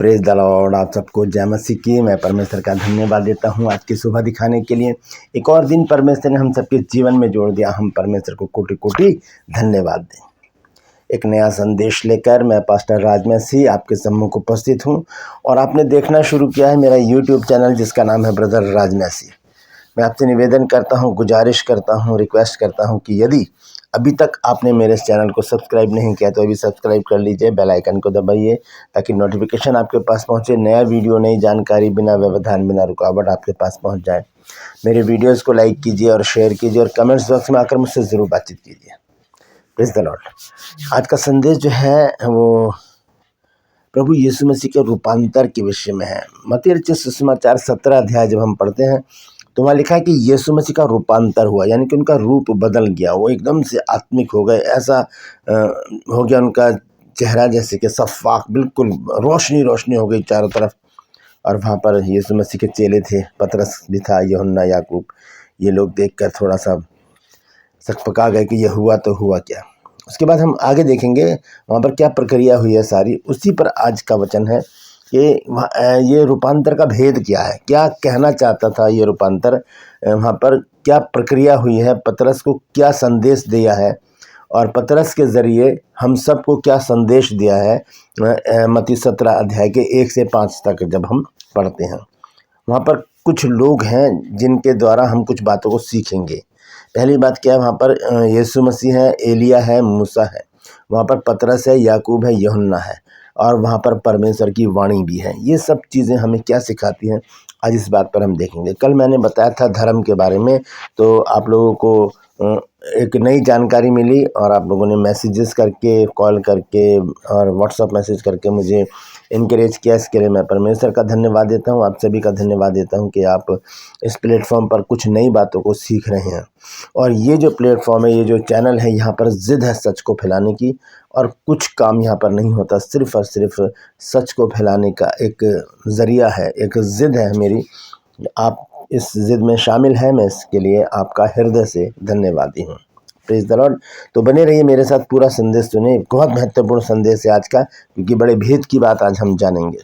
Praise the Lord. आप सबको जय मसीह की। मैं परमेश्वर का धन्यवाद देता हूँ आज की सुबह दिखाने के लिए। एक और दिन परमेश्वर ने हम सबके जीवन में जोड़ दिया। हम परमेश्वर को कोटि कोटि धन्यवाद दें। एक नया संदेश लेकर मैं पास्टर राज मसीह आपके सम्मुख उपस्थित हूँ और आपने देखना शुरू किया है मेरा यूट्यूब चैनल जिसका नाम है ब्रदर राज मसीह। मैं आपसे निवेदन करता हूँ, गुजारिश करता हूँ, रिक्वेस्ट करता हूँ कि यदि अभी तक आपने मेरे इस चैनल को सब्सक्राइब नहीं किया तो अभी सब्सक्राइब कर लीजिए, बेल आइकन को दबाइए ताकि नोटिफिकेशन आपके पास पहुँचे। नया वीडियो, नई जानकारी बिना व्यवधान, बिना रुकावट आपके पास पहुँच जाए। मेरे वीडियोज़ को लाइक कीजिए और शेयर कीजिए और कमेंट्स बॉक्स में आकर मुझसे ज़रूर बातचीत कीजिए। Praise the Lord. आज का संदेश जो है वो प्रभु यीशु मसीह के रूपांतर के विषय में है। मत्ती रचित सुसमाचार 17 अध्याय जब हम पढ़ते हैं तो वहाँ लिखा है कि यीशु मसीह का रूपांतर हुआ, यानी कि उनका रूप बदल गया। वो एकदम से आत्मिक हो गए। ऐसा हो गया उनका चेहरा जैसे कि सफाक, बिल्कुल रोशनी रोशनी हो गई चारों तरफ। और वहाँ पर यीशु मसीह के चेले थे, पतरस भी था, यूहन्ना, याकूब। ये लोग देखकर थोड़ा सा सकपका गए कि यह हुआ तो हुआ क्या। उसके बाद हम आगे देखेंगे वहाँ पर क्या प्रक्रिया हुई है सारी। उसी पर आज का वचन है कि ये रूपांतर का भेद क्या है, क्या कहना चाहता था ये रूपांतर, वहाँ पर क्या प्रक्रिया हुई है, पतरस को क्या संदेश दिया है और पतरस के ज़रिए हम सबको क्या संदेश दिया है। मत्ती 17 अध्याय के 1 से 5 तक जब हम पढ़ते हैं वहाँ पर कुछ लोग हैं जिनके द्वारा हम कुछ बातों को सीखेंगे। पहली बात क्या है, वहाँ पर यीशु मसीह है, एलिया है, मूसा है, वहाँ पर पतरस है, याकूब है, यूहन्ना है और वहाँ पर परमेश्वर की वाणी भी है। ये सब चीज़ें हमें क्या सिखाती हैं, आज इस बात पर हम देखेंगे। कल मैंने बताया था धर्म के बारे में, तो आप लोगों को एक नई जानकारी मिली और आप लोगों ने मैसेजेस करके, कॉल करके और व्हाट्सएप मैसेज करके मुझे इनकरेज किया। इसके लिए मैं परमेश्वर का धन्यवाद देता हूँ, आप सभी का धन्यवाद देता हूँ कि आप इस प्लेटफॉर्म पर कुछ नई बातों को सीख रहे हैं। और ये जो प्लेटफॉर्म है, ये जो चैनल है, यहाँ पर ज़िद है सच को फैलाने की और कुछ काम यहाँ पर नहीं होता, सिर्फ़ और सिर्फ सच को फैलाने का एक ज़रिया है, एक ज़िद है मेरी। आप इस ज़िद में शामिल हैं, मैं इसके लिए आपका हृदय से धन्यवादी हूँ। Praise the Lord. तो बने रहिए मेरे साथ, पूरा संदेश सुने। बहुत महत्वपूर्ण संदेश है आज का, क्योंकि बड़े भेद की बात आज हम जानेंगे।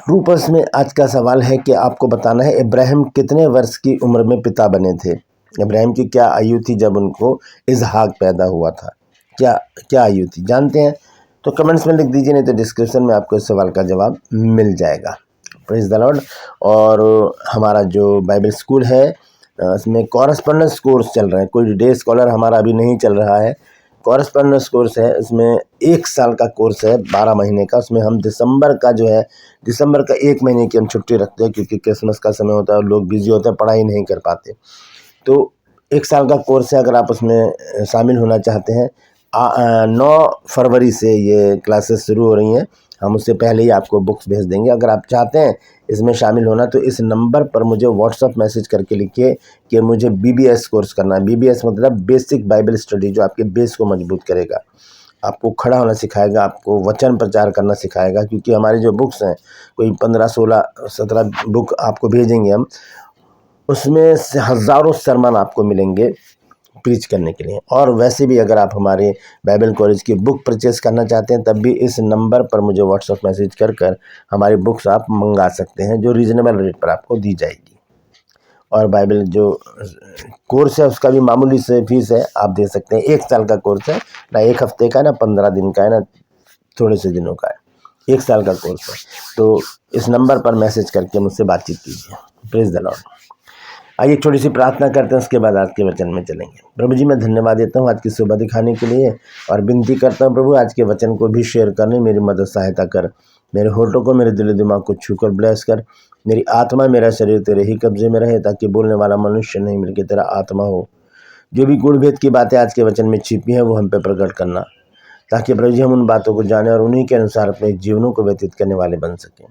रूपस में आज का सवाल है कि आपको बताना है इब्राहिम कितने वर्ष की उम्र में पिता बने थे। इब्राहिम की क्या आयु थी जब उनको इसहाक पैदा हुआ था, क्या क्या आयु थी, जानते हैं? तो कमेंट्स में लिख दीजिए, नहीं तो डिस्क्रिप्शन में आपको इस सवाल का जवाब मिल जाएगा। Praise the Lord. और हमारा जो बाइबल स्कूल है इसमें कॉरेस्पॉन्डेंस कोर्स चल रहा है। कोई डे स्कॉलर हमारा अभी नहीं चल रहा है, कॉरेस्पॉन्डेंस कोर्स है। इसमें 1 साल का कोर्स है, 12 महीने का। उसमें हम दिसंबर का जो है, दिसंबर का 1 महीने की हम छुट्टी रखते हैं, क्योंकि क्रिसमस का समय होता है और लोग बिजी होते हैं, पढ़ाई नहीं कर पाते। तो 1 साल का कोर्स है। अगर आप उसमें शामिल होना चाहते हैं, 9 फरवरी से ये क्लासेस शुरू हो रही हैं। हम उससे पहले ही आपको बुक्स भेज देंगे। अगर आप चाहते हैं इसमें शामिल होना तो इस नंबर पर मुझे व्हाट्सअप मैसेज करके लिखिए कि मुझे BBS कोर्स करना है। BBS मतलब बेसिक बाइबल स्टडी, जो आपके बेस को मजबूत करेगा, आपको खड़ा होना सिखाएगा, आपको वचन प्रचार करना सिखाएगा। क्योंकि हमारी जो बुक्स हैं, कोई 15, 16, 17 बुक आपको भेजेंगे हम, उसमें से हज़ारों सरमन आपको मिलेंगे प्रीच करने के लिए। और वैसे भी अगर आप हमारे बाइबल कॉलेज की बुक परचेस करना चाहते हैं, तब भी इस नंबर पर मुझे व्हाट्सएप मैसेज कर हमारी बुक्स आप मंगा सकते हैं, जो रीज़नेबल रेट पर आपको दी जाएगी। और बाइबल जो कोर्स है उसका भी मामूली से फीस है, आप दे सकते हैं। 1 साल का कोर्स है, ना 1 हफ्ते का है, ना 15 दिन का है, ना थोड़े से दिनों का है। 1 साल का कोर्स है। तो इस नंबर पर मैसेज करके मुझसे बातचीत कीजिए। Praise the Lord. आइए एक छोटी सी प्रार्थना करते हैं, उसके बाद आज के वचन में चलेंगे। प्रभु जी, मैं धन्यवाद देता हूँ आज की सुबह दिखाने के लिए और विनती करता हूँ प्रभु, आज के वचन को भी शेयर करने मेरी मदद सहायता कर। मेरे होठों को, मेरे दिल दिमाग को छूकर ब्लेस कर। मेरी आत्मा, मेरा शरीर तेरे ही कब्जे में रहे, ताकि बोलने वाला मनुष्य नहीं बल्कि तेरा आत्मा हो। जो भी गुण भेद की बातें आज के वचन में छिपी हैं वो हम पे प्रकट करना, ताकि प्रभु जी हम उन बातों को जाने और उन्हीं के अनुसार अपने जीवनों को व्यतीत करने वाले बन सकें।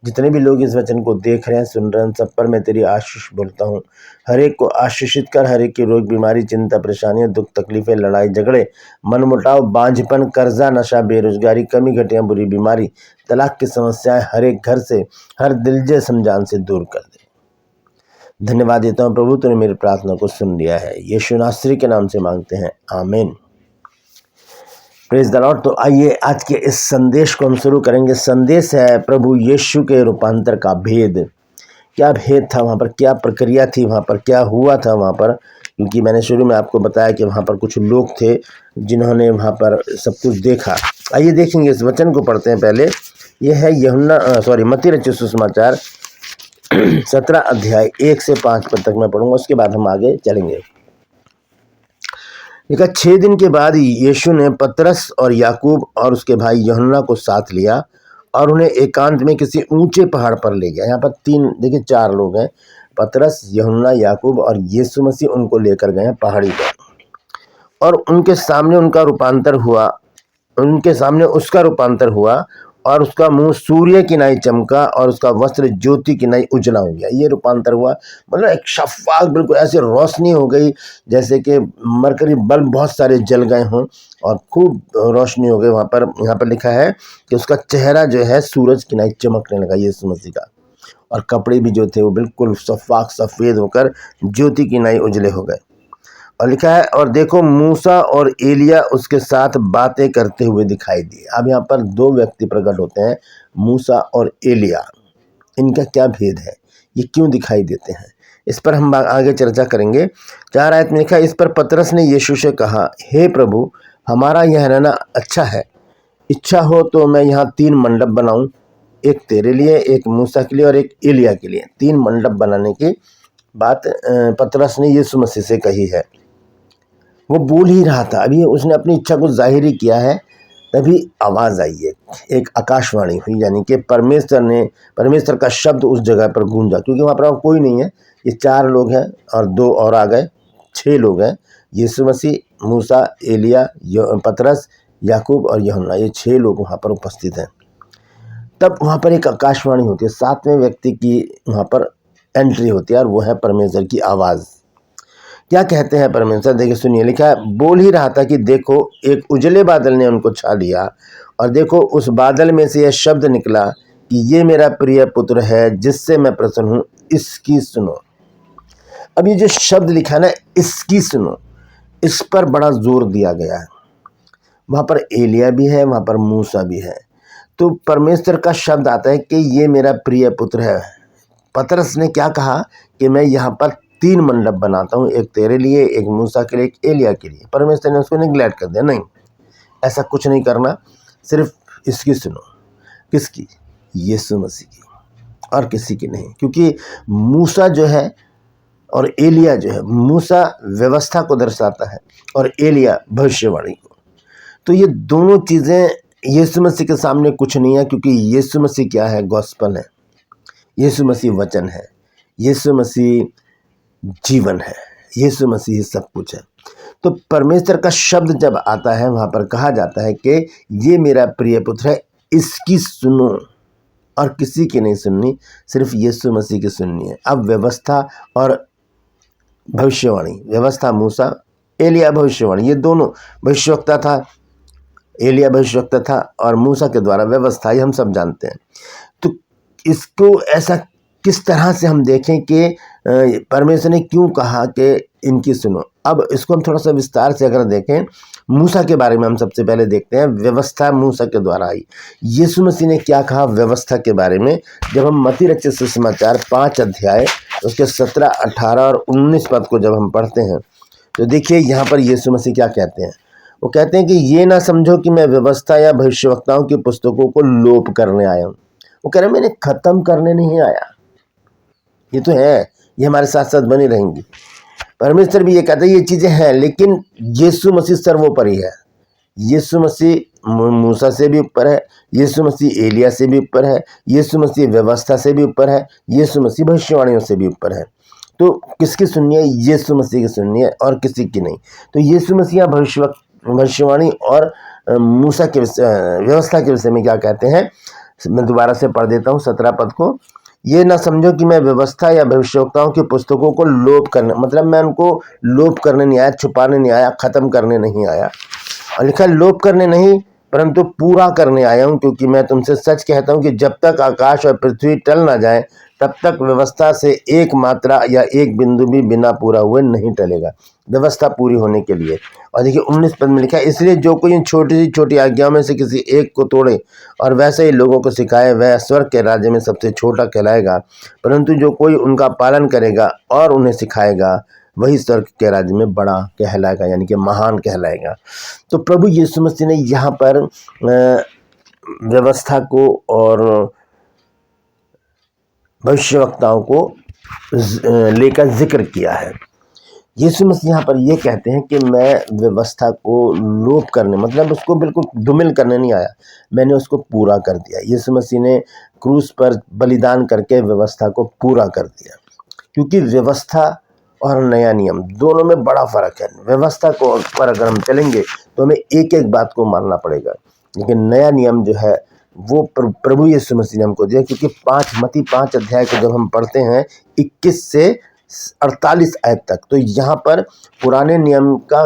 जितने भी लोग इस वचन को देख रहे हैं, सुन रहे हैं, सब पर मैं तेरी आशीष बोलता हूँ। हर एक को आशीषित कर। हर एक की रोग, बीमारी, चिंता, परेशानियां, दुख, तकलीफें, लड़ाई झगड़े, मनमुटाव, बांझपन, कर्जा, नशा, बेरोजगारी, कमी घटियां, बुरी बीमारी, तलाक की समस्याएं हर एक घर से, हर दिलजे समझान से दूर कर दे। धन्यवाद देता हूँ प्रभु, तूने मेरी प्रार्थना को सुन लिया है। यीशु नासरी के नाम से मांगते हैं, आमीन। Praise the Lord. तो आइए आज के इस संदेश को हम शुरू करेंगे। संदेश है प्रभु यीशु के रूपांतर का भेद। क्या भेद था वहाँ पर, क्या प्रक्रिया थी वहाँ पर, क्या हुआ था वहाँ पर, क्योंकि मैंने शुरू में आपको बताया कि वहाँ पर कुछ लोग थे जिन्होंने वहाँ पर सब कुछ देखा। आइए देखेंगे, इस वचन को पढ़ते हैं। पहले ये है मत्ती रचित सुसमाचार 17 अध्याय 1 से 5 पद तक मैं पढ़ूंगा, उसके बाद हम आगे चलेंगे। देखा, 6 दिन के बाद यीशु ने पतरस और याकूब और उसके भाई यूहन्ना को साथ लिया और उन्हें एकांत में किसी ऊंचे पहाड़ पर ले गया। यहाँ पर 4 लोग हैं, पतरस, यूहन्ना, याकूब और यीशु मसीह उनको लेकर गए हैं पहाड़ी पर। और उनके सामने उसका रूपांतर हुआ और उसका मुंह सूर्य की नाई चमका और उसका वस्त्र ज्योति की नाई उजला हो गया। ये रूपांतर हुआ, मतलब एक शफाफ, बिल्कुल ऐसे रोशनी हो गई जैसे कि मरकरी बल्ब बहुत सारे जल गए हों और खूब रोशनी हो गई। वहाँ पर लिखा है कि उसका चेहरा जो है सूरज की नाई चमकने लगा, यीशु मसीह का। और कपड़े भी जो थे वो बिल्कुल शफाफ सफ़ेद होकर ज्योति की नाई उजले हो गए। और लिखा है, और देखो मूसा और एलिया उसके साथ बातें करते हुए दिखाई दिए। अब यहाँ पर 2 व्यक्ति प्रकट होते हैं, मूसा और एलिया। इनका क्या भेद है, ये क्यों दिखाई देते हैं, इस पर हम आगे चर्चा करेंगे। 4 आयत में लिखा है, इस पर पतरस ने यीशु से कहा, हे प्रभु, हमारा यह रहना अच्छा है। इच्छा हो तो मैं यहाँ 3 मंडप बनाऊं, एक तेरे लिए, एक मूसा के लिए और एक एलिया के लिए। 3 मंडप बनाने की बात पतरस ने यीशु मसीह से कही है। वो बोल ही रहा था, अभी उसने अपनी इच्छा को जाहिर ही किया है, तभी आवाज़ आई है, एक आकाशवाणी हुई, यानी कि परमेश्वर का शब्द उस जगह पर गूंजा। क्योंकि वहाँ पर कोई नहीं है, ये 4 लोग हैं और 2 और आ गए, 6 लोग हैं, यीशु मसीह, मूसा, एलिया, पतरस, याकूब और यूहन्ना, ये 6 लोग वहाँ पर उपस्थित हैं। तब वहाँ पर एक आकाशवाणी होती है, 7वें व्यक्ति की वहाँ पर एंट्री होती है और वो है परमेश्वर की आवाज़। क्या कहते हैं परमेश्वर, देखिए सुनिए। लिखा है, बोल ही रहा था कि देखो एक उजले बादल ने उनको छा लिया और देखो उस बादल में से यह शब्द निकला कि ये मेरा प्रिय पुत्र है जिससे मैं प्रसन्न हूँ, इसकी सुनो। अब ये जो शब्द लिखा है ना, इसकी सुनो, इस पर बड़ा जोर दिया गया है। वहाँ पर एलिया भी है, वहाँ पर मूसा भी है। तो परमेश्वर का शब्द आता है कि ये मेरा प्रिय पुत्र है। पतरस ने क्या कहा कि मैं यहाँ पर 3 मंडप बनाता हूँ, एक तेरे लिए, एक मूसा के लिए, एक एलिया के लिए। परमेश्वर ने उसको निगलेक्ट कर दिया, नहीं, ऐसा कुछ नहीं करना, सिर्फ इसकी सुनो। किसकी? यीशु मसीह की, और किसी की नहीं। क्योंकि मूसा जो है और एलिया जो है, मूसा व्यवस्था को दर्शाता है और एलिया भविष्यवाणी को। तो ये दोनों चीज़ें यीशु मसीह के सामने कुछ नहीं है, क्योंकि यीशु मसीह क्या है? गॉस्पल है, यीशु मसीह वचन है, यीशु मसीह जीवन है, यीशु मसीह सब कुछ है। तो परमेश्वर का शब्द जब आता है, वहाँ पर कहा जाता है कि ये मेरा प्रिय पुत्र है, इसकी सुनो, और किसी की नहीं सुननी, सिर्फ यीशु मसीह की सुननी है। अब व्यवस्था और भविष्यवाणी, व्यवस्था मूसा, एलिया भविष्यवाणी, ये दोनों भविष्यवक्ता था, एलिया भविष्यवक्ता था और मूसा के द्वारा व्यवस्था, ये हम सब जानते हैं। तो इसको ऐसा किस तरह से हम देखें कि परमेश्वर ने क्यों कहा कि इनकी सुनो। अब इसको हम थोड़ा सा विस्तार से अगर देखें, मूसा के बारे में हम सबसे पहले देखते हैं। व्यवस्था मूसा के द्वारा आई। यीशु मसीह ने क्या कहा व्यवस्था के बारे में? जब हम मत्ती रचित सुसमाचार 5 अध्याय उसके 17, 18 और 19 पद को जब हम पढ़ते हैं, तो देखिए यहाँ पर यीशु मसीह क्या कहते हैं। वो कहते हैं कि ये ना समझो कि मैं व्यवस्था या भविष्यवक्ताओं की पुस्तकों को लोप करने आया हूँ। वो कह रहे मैंने ख़त्म करने नहीं आया, ये तो है, ये हमारे साथ साथ बनी रहेंगी। परमेश्वर भी ये कहता है ये चीज़ें हैं, लेकिन यीशु मसीह सर्वोपरि है। यीशु मसीह मूसा से भी ऊपर है, यीशु मसीह एलिया से भी ऊपर है, यीशु मसीह व्यवस्था से भी ऊपर है, यीशु मसीह भविष्यवाणियों से भी ऊपर है। तो किसकी सुननी है? यीशु मसीह की सुननी है और किसी की नहीं। तो यीशु मसीह भविष्यवाणी और मूसा के व्यवस्था के विषय में क्या कहते हैं, मैं दोबारा से पढ़ देता हूँ 17 पद को। ये ना समझो कि मैं व्यवस्था या भविष्यवक्ताओं की पुस्तकों को लोप करने, मतलब मैं उनको लोप करने नहीं आया, छुपाने नहीं आया, ख़त्म करने नहीं आया। और लिखा लोप करने नहीं, परंतु पूरा करने आया हूँ, क्योंकि मैं तुमसे सच कहता हूँ कि जब तक आकाश और पृथ्वी टल ना जाए, तब तक व्यवस्था से एक मात्रा या एक बिंदु भी बिना पूरा हुए नहीं टलेगा, व्यवस्था पूरी होने के लिए। और देखिए 19 पद में लिखा है, इसलिए जो कोई इन छोटी सी छोटी आज्ञाओं में से किसी एक को तोड़े और वैसे ही लोगों को सिखाए, वह स्वर्ग के राज्य में सबसे छोटा कहलाएगा, परंतु जो कोई उनका पालन करेगा और उन्हें सिखाएगा वही स्वर्ग के राज्य में बड़ा कहलाएगा, यानी कि महान कहलाएगा। तो प्रभु यीशु मसीह ने यहाँ पर व्यवस्था को और भविष्यवक्ताओं को लेकर जिक्र किया है। यीशु मसीह यहाँ पर ये कहते हैं कि मैं व्यवस्था को लोप करने, मतलब उसको बिल्कुल धूमिल करने नहीं आया, मैंने उसको पूरा कर दिया। यीशु मसीह ने क्रूस पर बलिदान करके व्यवस्था को पूरा कर दिया, क्योंकि व्यवस्था और नया नियम दोनों में बड़ा फ़र्क है। व्यवस्था को पर अगर हम चलेंगे तो हमें एक एक बात को मानना पड़ेगा, लेकिन नया नियम जो है वो प्रभु यीशु मसीह ने हमको दिया, क्योंकि मत्ती 5 अध्याय को जब हम पढ़ते हैं 21 से 48 आयत तक, तो यहाँ पर पुराने नियम का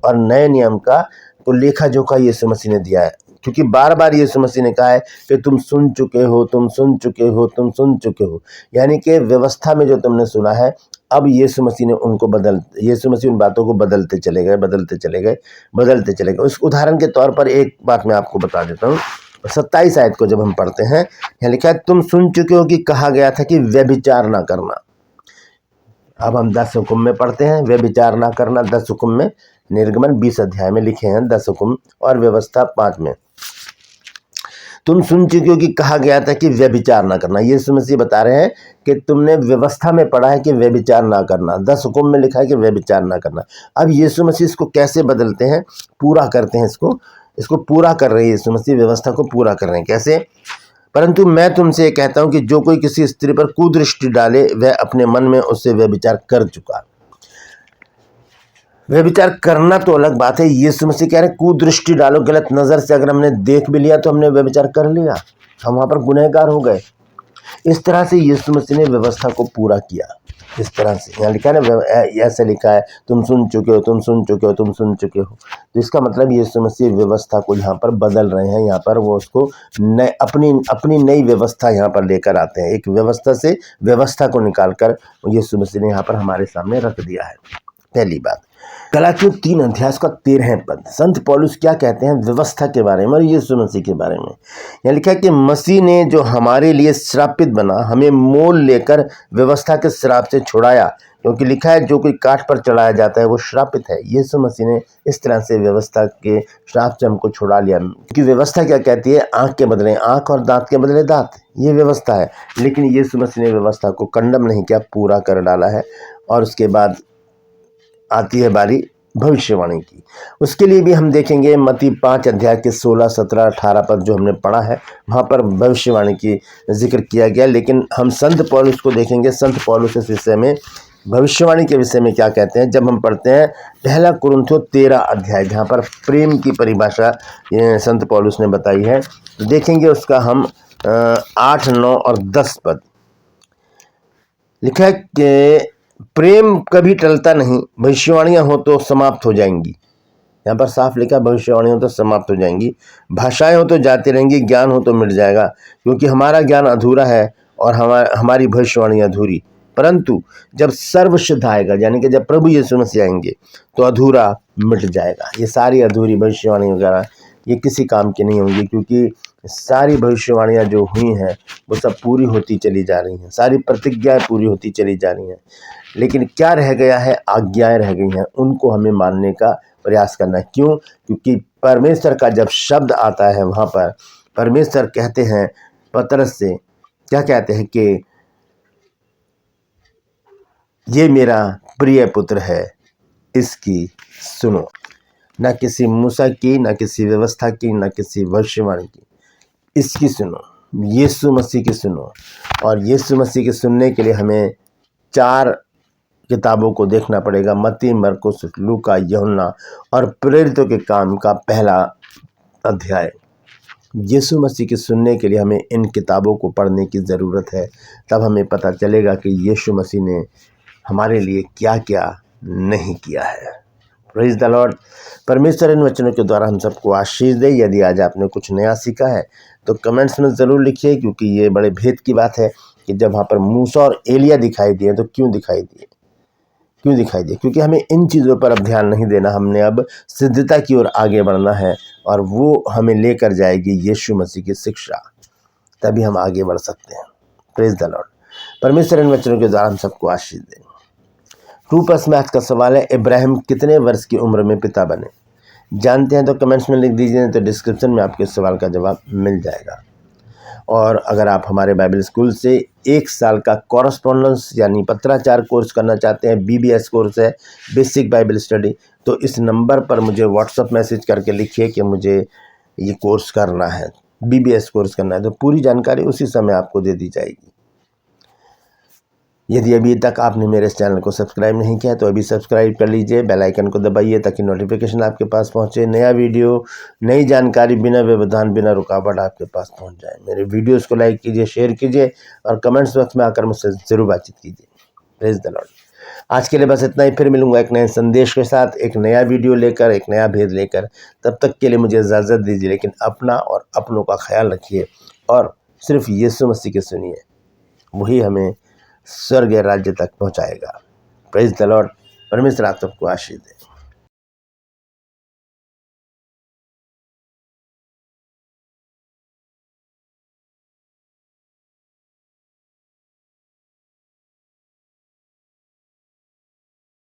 और नए नियम का तो लेखा जोखा यीशु मसीह ने दिया है। क्योंकि बार बार यीशु मसीह ने कहा है कि तुम सुन चुके हो, तुम सुन चुके हो, तुम सुन चुके हो, यानी कि व्यवस्था में जो तुमने सुना है, अब यीशु मसीह ने उनको यीशु मसीह उन बातों को बदलते चले गए। उस उदाहरण के तौर पर एक बात मैं आपको बता देता हूँ। 27 आयत को जब हम पढ़ते हैं, यहाँ लिखा है, तुम सुन चुके हो कि कहा गया था कि व्यभिचार ना करना। अब हम 10 हुक्म में पढ़ते हैं, व्यभिचार ना करना 10 हुक्म में, निर्गमन 20 अध्याय में लिखे हैं 10 हुक्म, और व्यवस्था 5 में। तुम सुन चुके हो कि कहा गया था कि व्यभिचार ना करना। यीशु मसीह बता रहे हैं कि तुमने व्यवस्था में पढ़ा है कि व्यभिचार ना करना, 10 हुक्म में लिखा है कि व्यभिचार ना करना। अब यीशु मसीह इसको कैसे बदलते हैं, पूरा करते हैं, इसको पूरा कर रहे हैं। यीशु मसीह व्यवस्था को पूरा कर रहे हैं। कैसे? परंतु मैं तुमसे कहता हूं कि जो कोई किसी स्त्री पर कुदृष्टि डाले, वह अपने मन में उससे व्यभिचार कर चुका। व्यभिचार करना तो अलग बात है, यीशु मसीह कह रहे हैं कुदृष्टि डालो, गलत नज़र से अगर हमने देख भी लिया तो हमने व्यभिचार कर लिया, हम वहाँ पर गुनहगार हो गए। इस तरह से यीशु मसीह ने व्यवस्था को पूरा किया। इस तरह से यहाँ लिखा है ना, ऐसे लिखा है, तुम सुन चुके हो, तुम सुन चुके हो, तुम सुन चुके हो। तो इसका मतलब यीशु मसीह व्यवस्था को यहाँ पर बदल रहे हैं। यहाँ पर वो उसको अपनी नई व्यवस्था यहाँ पर लेकर आते हैं। एक व्यवस्था से व्यवस्था को निकाल कर यीशु मसीह ने यहाँ पर हमारे सामने रख दिया है। पहली बात, गलातियों 3 अध्याय का 13 पद, संत पौलुस क्या कहते हैं व्यवस्था के बारे में और यीशु मसीह के बारे में। यहाँ लिखा है कि मसीह ने जो हमारे लिए श्रापित बना, हमें मोल लेकर व्यवस्था के श्राप से छुड़ाया। क्योंकि लिखा है जो कोई काठ पर चढ़ाया जाता है वो श्रापित है। यीशु मसीह ने इस तरह से व्यवस्था के श्राप से हमको छुड़ा लिया। क्योंकि व्यवस्था क्या कहती है, आँख के बदले आँख और दांत के बदले दांत, ये व्यवस्था है। लेकिन यीशु मसीह ने व्यवस्था को कंडम नहीं किया, पूरा कर डाला है। और उसके बाद आती है बारी भविष्यवाणी की। उसके लिए भी हम देखेंगे मत्ती 5 अध्याय के 16, 17, 18 पद जो हमने पढ़ा है, वहाँ पर भविष्यवाणी की जिक्र किया गया। लेकिन हम संत पौलुस को देखेंगे, संत पौलुस इस विषय में भविष्यवाणी के विषय में क्या कहते हैं। जब हम पढ़ते हैं 1 कुरिन्थियों 13 अध्याय, जहाँ पर प्रेम की परिभाषा संत पौलुस ने बताई है, तो देखेंगे उसका हम 8, 9 और 10 पद। लिखा है कि प्रेम कभी टलता नहीं, भविष्यवाणियाँ हो तो समाप्त हो जाएंगी। यहाँ पर साफ लिखा, भविष्यवाणी हो तो समाप्त हो जाएंगी, भाषाएं हो तो जाती रहेंगी, ज्ञान हो तो मिट जाएगा। क्योंकि हमारा ज्ञान अधूरा है और हमारी भविष्यवाणी अधूरी। परंतु जब सर्वसिद्ध आएगा, यानी कि जब प्रभु यीशु मसीह आएंगे, तो अधूरा मिट जाएगा। ये सारी अधूरी भविष्यवाणी वगैरह ये किसी काम की नहीं होंगी, क्योंकि सारी भविष्यवाणियाँ जो हुई हैं वो सब पूरी होती चली जा रही हैं, सारी प्रतिज्ञाएं पूरी होती चली जा रही हैं। लेकिन क्या रह गया है, आज्ञाएं रह गई हैं, उनको हमें मानने का प्रयास करना है। क्यों? क्योंकि परमेश्वर का जब शब्द आता है, वहाँ पर परमेश्वर कहते हैं पतरस से, क्या कहते हैं कि ये मेरा प्रिय पुत्र है, इसकी सुनो। न किसी मूसा की, न किसी व्यवस्था की, न किसी भविष्यवाणी की, इसकी सुनो, यीशु मसीह की सुनो। और यीशु मसीह के सुनने के लिए हमें 4 किताबों को देखना पड़ेगा, मत्ती, मरकुस, लूका, यूहन्ना और प्रेरितों के काम का 1 अध्याय। यीशु मसीह के सुनने के लिए हमें इन किताबों को पढ़ने की ज़रूरत है। तब हमें पता चलेगा कि यीशु मसीह ने हमारे लिए क्या क्या नहीं किया है। Praise the Lord. परमेश्वर इन वचनों के द्वारा हम सबको आशीष दे। यदि आज आपने कुछ नया सीखा है तो कमेंट्स में ज़रूर लिखिए, क्योंकि ये बड़े भेद की बात है। कि जब वहाँ पर मूसा और एलिया दिखाई दिए तो क्यों दिखाई दिए, क्योंकि हमें इन चीज़ों पर अब ध्यान नहीं देना, हमने अब सिद्धता की ओर आगे बढ़ना है और वो हमें लेकर जाएगी यीशु मसीह की शिक्षा, तभी हम आगे बढ़ सकते हैं। Praise the Lord. परमेश्वर इन वचनों के द्वारा हम सबको आशीष दें। 2+ मैथ का सवाल है, इब्राहिम कितने वर्ष की उम्र में पिता बने? जानते हैं तो कमेंट्स में लिख दीजिए, नहीं तो डिस्क्रिप्शन में आपके सवाल का जवाब मिल जाएगा। और अगर आप हमारे बाइबल स्कूल से 1 साल का कॉरेस्पॉन्डेंस यानी पत्राचार कोर्स करना चाहते हैं, BBS कोर्स है, बेसिक बाइबल स्टडी, तो इस नंबर पर मुझे व्हाट्सअप मैसेज करके लिखिए कि मुझे ये कोर्स करना है, BBS कोर्स करना है, तो पूरी जानकारी उसी समय आपको दे दी जाएगी। यदि अभी तक आपने मेरे इस चैनल को सब्सक्राइब नहीं किया तो अभी सब्सक्राइब कर लीजिए, बेल आइकन को दबाइए ताकि नोटिफिकेशन आपके पास पहुंचे, नया वीडियो, नई जानकारी बिना व्यवधान बिना रुकावट आपके पास पहुंच जाए। मेरे वीडियोस को लाइक कीजिए, शेयर कीजिए और कमेंट्स बॉक्स में आकर मुझसे ज़रूर बातचीत कीजिए। Praise the Lord. आज के लिए बस इतना ही, फिर मिलूंगा एक नए संदेश के साथ, एक नया वीडियो लेकर, एक नया भेद लेकर। तब तक के लिए मुझे इजाज़त दीजिए, लेकिन अपना और अपनों का ख्याल रखिए और सिर्फ यीशु मसीह के सुनिए, वही हमें स्वर्ग राज्य तक पहुंचाएगा। Praise the Lord. परमेश्वर आप सबको आशीष दे।